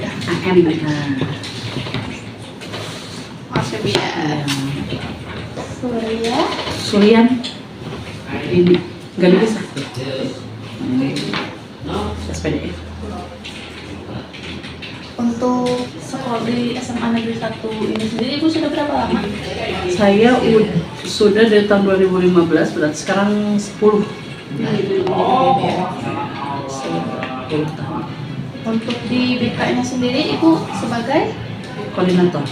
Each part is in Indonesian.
AM. Maksudnya Ya. Surya. Surian ini nggak bisa. SPDF. Untuk sekolah di SMA Negeri 1 ini sendiri Ibu sudah berapa lama? Saya sudah dari tahun 2015, berarti sekarang 10. 10 tahun. Untuk di BK-nya sendiri Ibu sebagai Koordinator.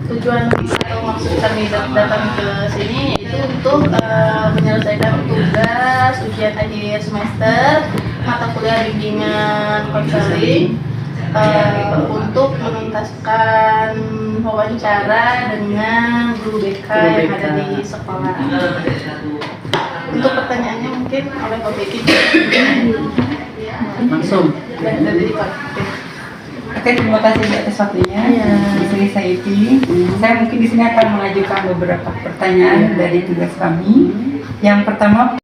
tujuan atau maksud kami datang ke sini yaitu untuk menyelesaikan tugas ujian akhir semester mata kuliah bimbingan konseling untuk menuntaskan wawancara dengan guru BK yang ada di sekolah. Untuk pertanyaannya mungkin oleh Pak Beki Langsung. dari Pak. Oke, terima kasih atas waktunya. Ya. Di sini saya Iti. Saya mungkin di sini akan mengajukan beberapa pertanyaan dari tugas kami. Yang pertama,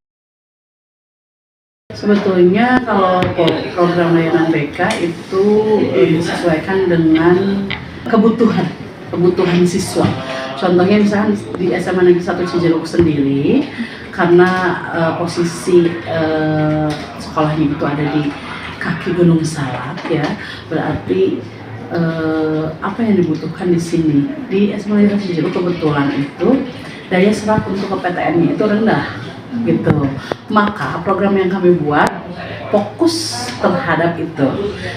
Sebetulnya kalau program layanan BK itu disesuaikan dengan kebutuhan siswa. Contohnya misalkan di SMA Negeri 1 Cijeruk sendiri, karena posisi sekolahnya itu ada di kaki Gunung Salak ya, berarti apa yang dibutuhkan di sini di SMA Negeri 1 Cijeruk kebetulan itu daya serap untuk PTN-nya itu rendah gitu. Maka program yang kami buat fokus terhadap itu,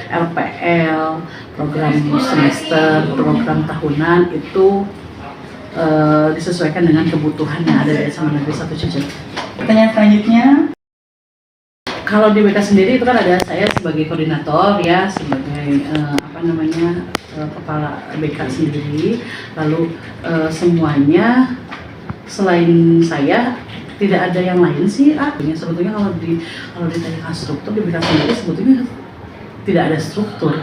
RPL, program semester, program tahunan itu disesuaikan dengan kebutuhan yang ada di SMA Negeri 1 Cijeruk. pertanyaan selanjutnya, Kalau di BK sendiri itu kan ada saya sebagai koordinator ya, sebagai kepala BK sendiri. Lalu semuanya selain saya tidak ada yang lain sih. Sebetulnya kalau ditanya struktur di BK sendiri sebetulnya tidak ada struktur.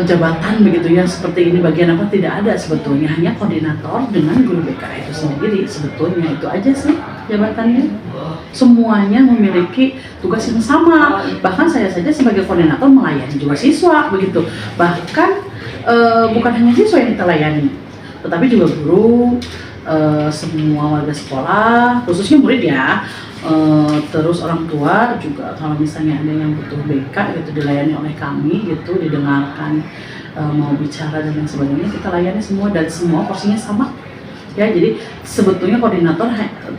Jabatan begitu ya, seperti ini bagian apa tidak ada sebetulnya, hanya koordinator dengan guru BK itu sendiri, sebetulnya itu aja sih jabatannya. Semuanya memiliki tugas yang sama, bahkan saya saja sebagai koordinator melayani juga siswa begitu, bahkan bukan hanya siswa yang kita layani tetapi juga guru, semua warga sekolah, khususnya murid ya. Terus orang tua juga kalau misalnya ada yang butuh BK gitu dilayani oleh kami gitu, didengarkan, mau bicara dan lain sebagainya kita layani semua dan semua porsinya sama ya. Jadi sebetulnya koordinator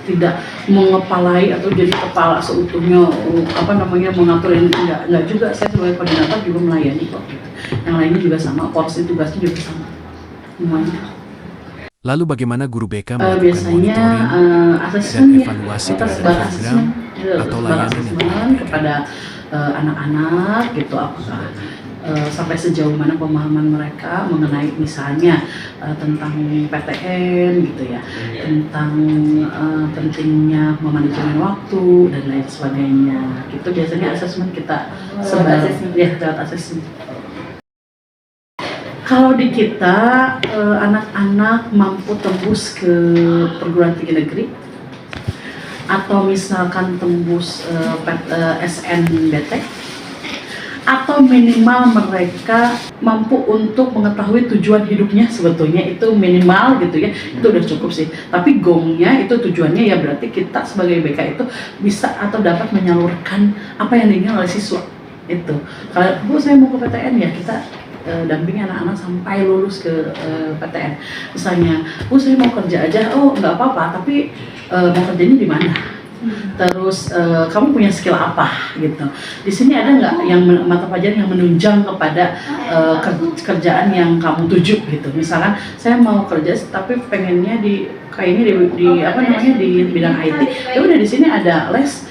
tidak mengepalai atau jadi kepala seutuhnya mengatur ini, enggak juga. Saya sebagai koordinator juga melayani kok gitu. Yang lainnya juga sama, porsi tugasnya juga sama semuanya. Lalu bagaimana guru BK melakukan Biasanya monitoring dan asesmen ya, evaluasi kita terhadap sebar program atau layanan yang asesmen kepada anak-anak gitu, apakah sampai sejauh mana pemahaman mereka mengenai misalnya tentang PTN gitu ya, tentang pentingnya memanajemen waktu dan lain sebagainya. Itu biasanya asesmen kita sebar ya, lewat asesmen. Kalau di kita anak-anak mampu tembus ke perguruan tinggi negeri atau misalkan tembus SNBT atau minimal mereka mampu untuk mengetahui tujuan hidupnya, sebetulnya itu minimal gitu ya, itu udah cukup sih. Tapi gongnya itu tujuannya ya berarti kita sebagai BK itu bisa atau dapat menyalurkan apa yang diinginkan oleh siswa itu. Kalau Bu saya mau ke PTN ya kita dampingi anak-anak sampai lulus ke PTN. Misalnya, Bu saya mau kerja aja, oh nggak apa-apa, tapi mau kerjanya di mana? Terus kamu punya skill apa gitu? Di sini ada nggak yang mata pelajaran yang menunjang kepada kerjaan yang kamu tuju gitu? Misalkan saya mau kerja tapi pengennya kayaknya di bidang IT. Ya udah di sini ada les,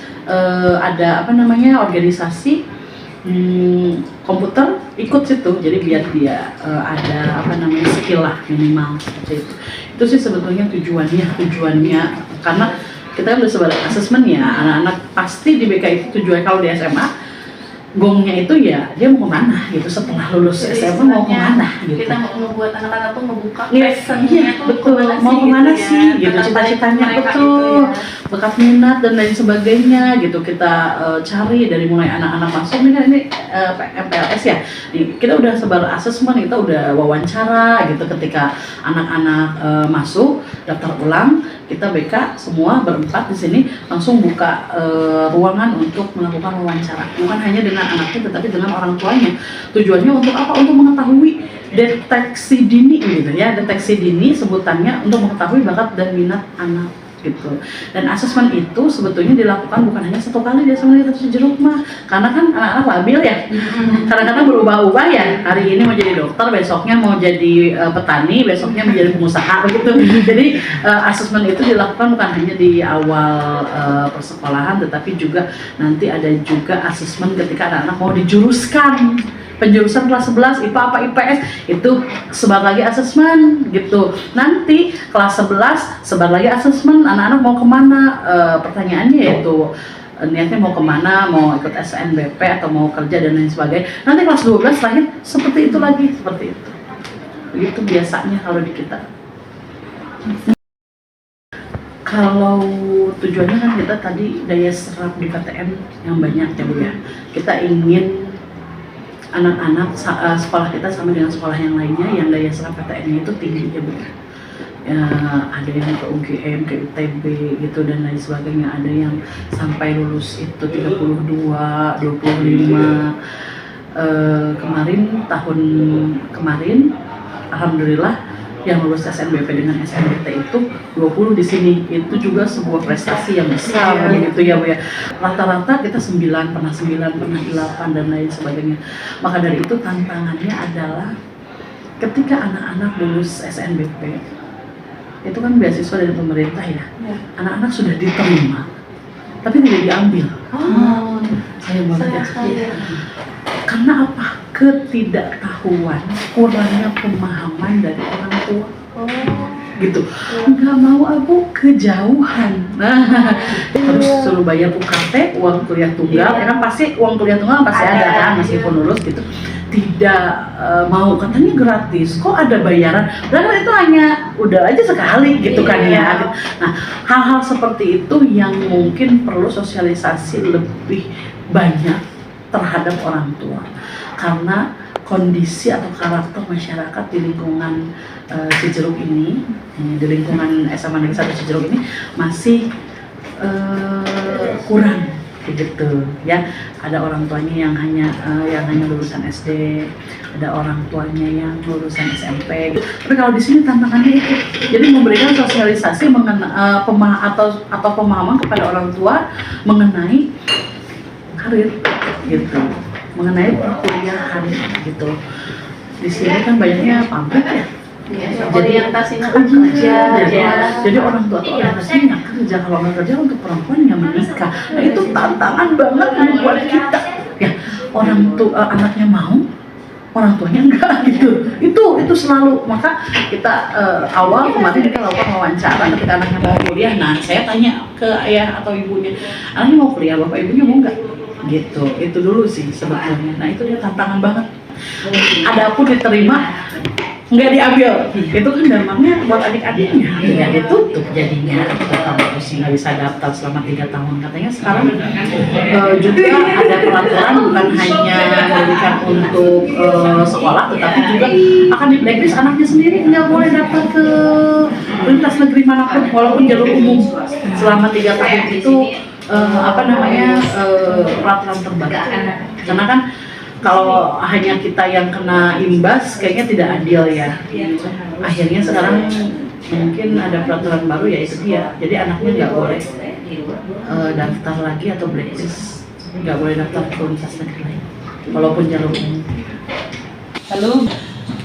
ada organisasi komputer, ikut situ, jadi biar dia ada skill lah minimal seperti itu sih sebetulnya tujuannya karena kita udah sebagai asesmen ya, anak-anak pasti di BK itu tujuan kalau di SMA gongnya itu ya dia mau kemana gitu setelah lulus Jadi SMA mau istilahnya kemana gitu. kita mau ngebuat anak-anak tuh ngebuka Iya, passionnya tuh betul. kemana Mau sih kemana gitu sih ya. gitu, Tertarik cita-citanya mereka betul. gitu ya. Bakat minat dan lain sebagainya gitu kita cari dari mulai anak-anak masuk nih kan ini MPLS ya. Nih, kita udah sebar asesmen, kita udah wawancara gitu ketika anak-anak masuk daftar ulang, kita BK semua berempat di sini langsung buka ruangan untuk melakukan wawancara. Bukan hanya dengan anaknya tetapi dengan orang tuanya. Tujuannya untuk apa? Untuk mengetahui deteksi dini gitu ya. Deteksi dini sebutannya untuk mengetahui bakat dan minat anak gitu. Dan asesmen itu sebetulnya dilakukan bukan hanya satu kali di SMA Negeri Cijeruk mah, karena kan anak-anak labil ya, kadang-kadang berubah-ubah ya, hari ini mau jadi dokter, besoknya mau jadi petani, besoknya menjadi pengusaha begitu. Jadi asesmen itu dilakukan bukan hanya di awal persekolahan, tetapi juga nanti ada juga asesmen ketika anak-anak mau dijuruskan penjurusan kelas 11 IPA apa IPS, itu sebar lagi asesmen gitu. Nanti kelas 11 sebar lagi asesmen, anak-anak mau kemana, pertanyaannya yaitu niatnya mau kemana, mau ikut SNBP atau mau kerja dan lain sebagainya. Nanti kelas 12 lagi seperti itu lagi, seperti itu. Begitu biasanya kalau di kita. Kalau tujuannya kan kita tadi daya serap di PTN yang banyak ya Bu ya. Kita ingin anak-anak sekolah kita sama dengan sekolah yang lainnya yang daya serap PTN itu tinggi ya Bu. Ya, ada yang ke UGM, ke ITB gitu dan lain sebagainya, ada yang sampai lulus itu 32, 25. Tahun kemarin alhamdulillah yang lulus SNBP dengan SNBT itu 20 di sini. Itu juga sebuah prestasi yang besar gitu ya Bu ya. Rata-rata kita 9, pernah 8 dan lain sebagainya. Maka dari itu tantangannya adalah ketika anak-anak lulus SNBP itu kan beasiswa dari pemerintah ya. Anak-anak sudah diterima tapi tidak diambil. Sayang banget ya. Karena apa? Ketidaktahuan, kurangnya pemahaman dari orang tua. Gitu. Nggak mau Abu kejauhan. Terus suruh bayar UKT, uang kuliah tunggal, ya kan pasti uang kuliah tunggal pasti ada kan meskipun lulus gitu. Tidak mau, katanya gratis, kok ada bayaran? Padahal itu hanya udah aja sekali gitu kan ya. Nah, hal-hal seperti itu yang mungkin perlu sosialisasi lebih banyak terhadap orang tua, karena kondisi atau karakter masyarakat di lingkungan Cijeruk ini, di lingkungan SMA Negeri 1 Cijeruk ini masih kurang gitu ya. Ada orang tuanya yang hanya lulusan SD, ada orang tuanya yang lulusan SMP. Tapi kalau di sini tantangannya itu, jadi memberikan sosialisasi mengenai pemahaman kepada orang tua mengenai karir gitu, mengenai perkuliahan gitu. Di sini kan banyaknya pamflet ya. Orientasinya kan kerja ya. Jadi orang tua tuh orientasinya nggak kerja, kalau nggak kerja untuk perempuan yang menikah. Nah itu tantangan banget buat kita. Ya orang tua anaknya mau, orang tuanya enggak gitu. Itu selalu. Maka kita awal kemarin kita lakukan wawancara ketika anaknya mau kuliah. Nah saya tanya ke ayah atau ibunya, anaknya mau kuliah, bapak ibunya mau nggak? Gitu. Itu dulu sih sebetulnya. Nah itu dia tantangan banget. Adapun diterima nggak diambil, itu kan dampaknya buat adik-adiknya nggak ditutup jadinya. Kamu sih nggak bisa daftar selama 3 tahun. Katanya sekarang juga ada peraturan bukan hanya memberikan untuk sekolah, tetapi juga akan di blacklist anaknya sendiri, nggak boleh daftar ke universitas negeri manapun walaupun jalur umum selama 3 tahun itu peraturan terbaru. Karena kan kalau hanya kita yang kena imbas kayaknya tidak adil ya. Akhirnya sekarang mungkin ada peraturan baru yaitu dia. Jadi anaknya nggak boleh daftar lagi atau blacklist, nggak boleh daftar ke universitas negeri lain walaupun jalur umum. Lalu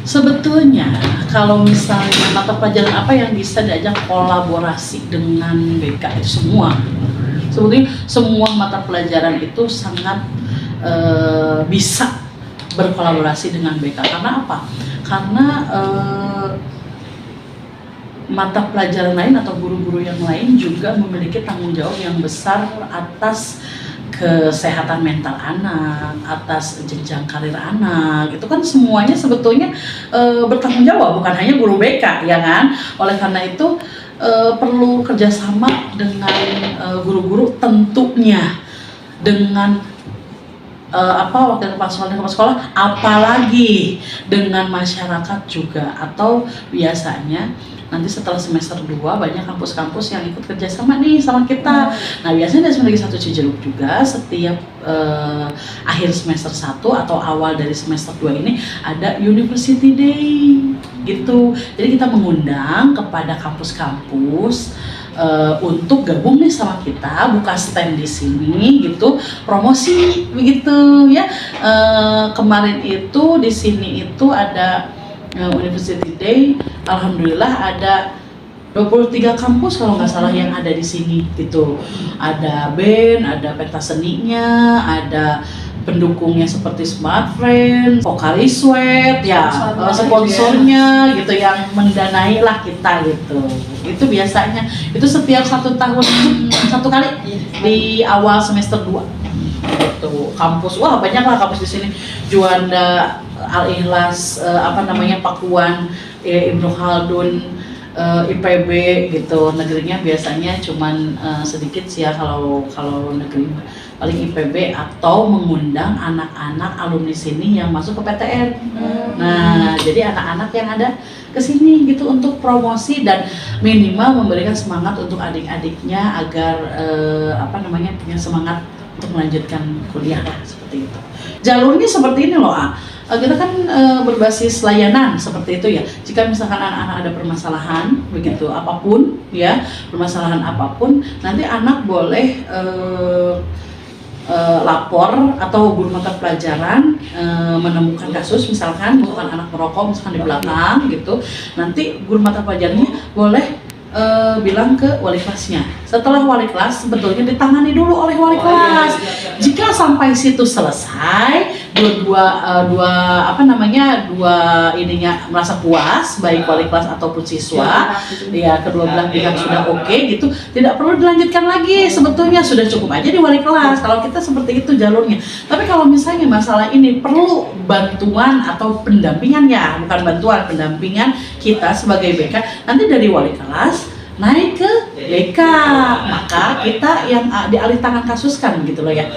sebetulnya kalau misalnya mata pelajaran apa yang bisa diajak kolaborasi dengan BK itu semua. Sebetulnya semua mata pelajaran itu sangat bisa berkolaborasi dengan BK. Karena apa? Karena mata pelajaran lain atau guru-guru yang lain juga memiliki tanggung jawab yang besar atas kesehatan mental anak, atas jenjang karir anak, itu kan semuanya sebetulnya bertanggung jawab, bukan hanya guru BK, ya kan? Oleh karena itu perlu kerjasama dengan guru-guru tentunya, dengan wakil kepala sekolah, apalagi dengan masyarakat juga, atau biasanya nanti setelah semester 2 banyak kampus-kampus yang ikut kerjasama nih sama kita. Nah biasanya dari semester 1 Cijeruk juga setiap akhir semester 1 atau awal dari semester 2 ini ada University Day gitu. Jadi kita mengundang kepada kampus-kampus untuk gabung nih sama kita, buka stand di sini gitu, promosi begitu ya. Kemarin itu di sini itu ada University Day, alhamdulillah ada 23 kampus kalau nggak salah yang ada di sini gitu. Ada band, ada pentas seninya, ada pendukungnya seperti Smart Friends, vokalis Sweat, ya sponsornya gitu yang mendanai lah kita gitu. Itu biasanya itu setiap 1 tahun 1 kali di awal semester 2 gitu. Kampus, wah banyak lah kampus di sini. Juanda, Al-Ikhlas, Pakuan, Ibnu Khaldun, IPB gitu. Negerinya biasanya cuman sedikit sih ya kalau negeri, paling IPB atau mengundang anak-anak alumni sini yang masuk ke PTN. Nah, jadi anak-anak yang ada ke sini gitu untuk promosi dan minimal memberikan semangat untuk adik-adiknya agar punya semangat untuk melanjutkan kuliah lah, seperti itu. Jalurnya seperti ini loh, kita kan berbasis layanan seperti itu ya. Jika misalkan anak-anak ada permasalahan begitu apapun ya, permasalahan apapun, nanti anak boleh lapor atau guru mata pelajaran menemukan kasus, misalkan anak merokok misalkan di belakang gitu, nanti guru mata pelajarannya boleh bilang ke wali kelasnya. Setelah wali kelas sebetulnya ditangani dulu oleh wali kelas. Jika sampai situ selesai, dua ininya merasa puas, baik wali kelas ataupun siswa, ya kedua belah pihak sudah oke gitu, tidak perlu dilanjutkan lagi, sebetulnya sudah cukup aja di wali kelas. Kalau kita seperti itu jalurnya. Tapi kalau misalnya masalah ini perlu bantuan atau pendampingan, ya bukan bantuan, pendampingan kita sebagai BK, nanti dari wali kelas naik ke BK, maka kita yang dialih tangan kasuskan gitu loh ya,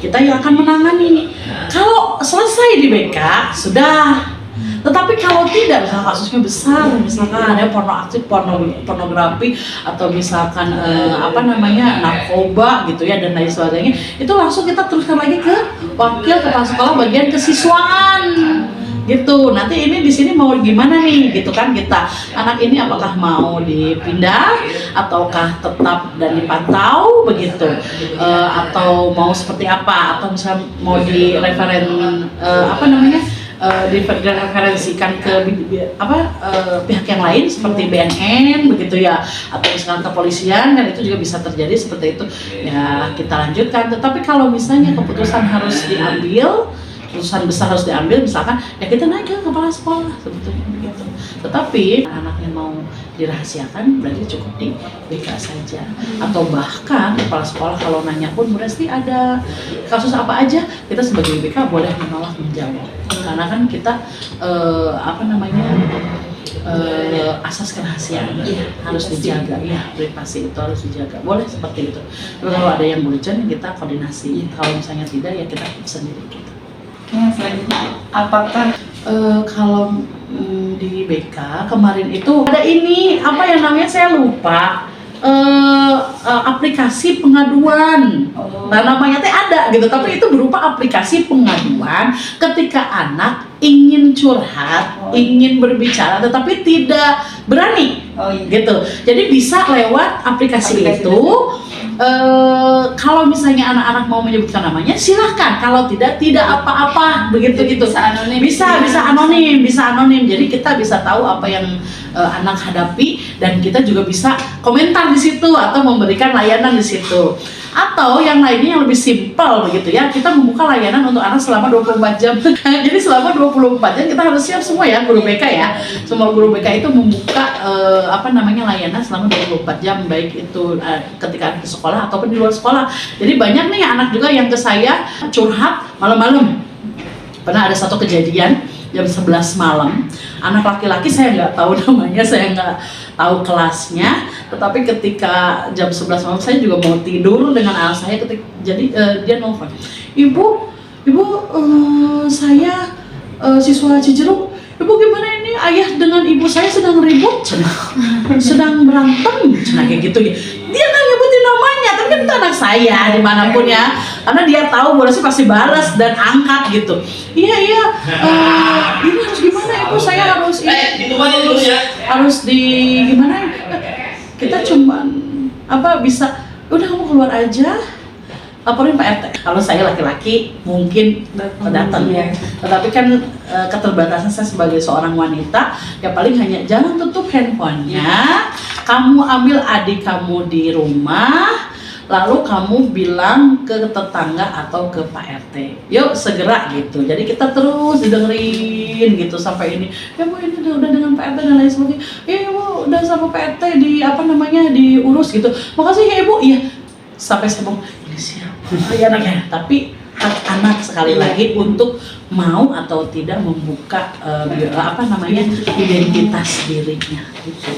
kita yang akan menangani. Kalau selesai di BK sudah, tetapi kalau tidak, misalkan kasusnya besar, misalkan ada pornografi atau misalkan narkoba gitu ya dan lain sebagainya, itu langsung kita teruskan lagi ke wakil kepala sekolah bagian kesiswaan gitu. Nanti ini di sini mau gimana nih gitu kan, kita anak ini apakah mau dipindah ataukah tetap dan dipantau begitu, atau mau seperti apa, atau misalnya mau direferensikan ke pihak yang lain seperti BNN begitu ya, atau misalkan kepolisian, kan itu juga bisa terjadi seperti itu ya, kita lanjutkan. Tetapi kalau misalnya keputusan besar harus diambil, misalkan ya kita naik ke kepala sekolah sebetulnya begitu. Tetapi anaknya mau dirahasiakan berarti cukup di BK saja, atau bahkan kepala sekolah kalau nanya pun berarti ada kasus apa aja, kita sebagai BK boleh menolak menjawab, karena kan kita asas kerahasiaan harus dijaga ya, privasi itu harus dijaga, boleh seperti itu. Tapi kalau ada yang urgent kita koordinasi, kalau misalnya tidak ya kita sendiri gitu. Selanjutnya, apakah kalau di BK kemarin itu ada ini yang namanya saya lupa, aplikasi pengaduan. Nah namanya ada gitu, tapi itu berupa aplikasi pengaduan ketika anak ingin curhat, ingin berbicara tetapi tidak berani gitu. Jadi bisa lewat aplikasi itu. Kalau misalnya anak-anak mau menyebutkan namanya silahkan, kalau tidak apa-apa begitu gitu. Bisa anonim, jadi kita bisa tahu apa yang anak hadapi dan kita juga bisa komentar di situ atau memberikan layanan di situ. Atau yang lainnya yang lebih simpel begitu ya, kita membuka layanan untuk anak selama 24 jam. Jadi selama 24 jam kita harus siap semua ya guru BK ya. Semua guru BK itu membuka layanan selama 24 jam, baik itu ketika di sekolah ataupun di luar sekolah. Jadi banyak nih anak juga yang ke saya curhat malam-malam. Pernah ada satu kejadian jam 11 malam, anak laki-laki saya nggak tahu namanya, saya nggak tahu kelasnya, tetapi ketika jam 11 malam saya juga mau tidur dengan anak saya, jadi dia nelfon, ibu, saya siswa Cijeruk, ibu gimana ini ayah dengan ibu saya sedang ribut, sedang berantem, kayak gitu. Dia nggak nyebutin namanya, tapi kan itu anak saya dimanapun ya, karena dia tahu boleh sih pasti balas dan angkat gitu. Iya, ini harus gimana ibu, saya harus di gimana? Kita cuman bisa, udah kamu keluar aja, laporin Pak RT. Kalau saya laki-laki mungkin datang ya, tetapi kan keterbatasan saya sebagai seorang wanita, ya paling hanya jangan tutup handphonenya, kamu ambil adik kamu di rumah, lalu kamu bilang ke tetangga atau ke Pak RT, yuk segera gitu. Jadi kita terus didengerin gitu sampai ini, ya bu ini udah dengan Pak RT dan lain sebagainya, ya bu udah sama Pak RT diurus gitu, makasih ya ibu, iya. Sampai saya bilang, ini siapa ya anaknya, tapi hak anak sekali lagi untuk mau atau tidak membuka identitas dirinya gitu.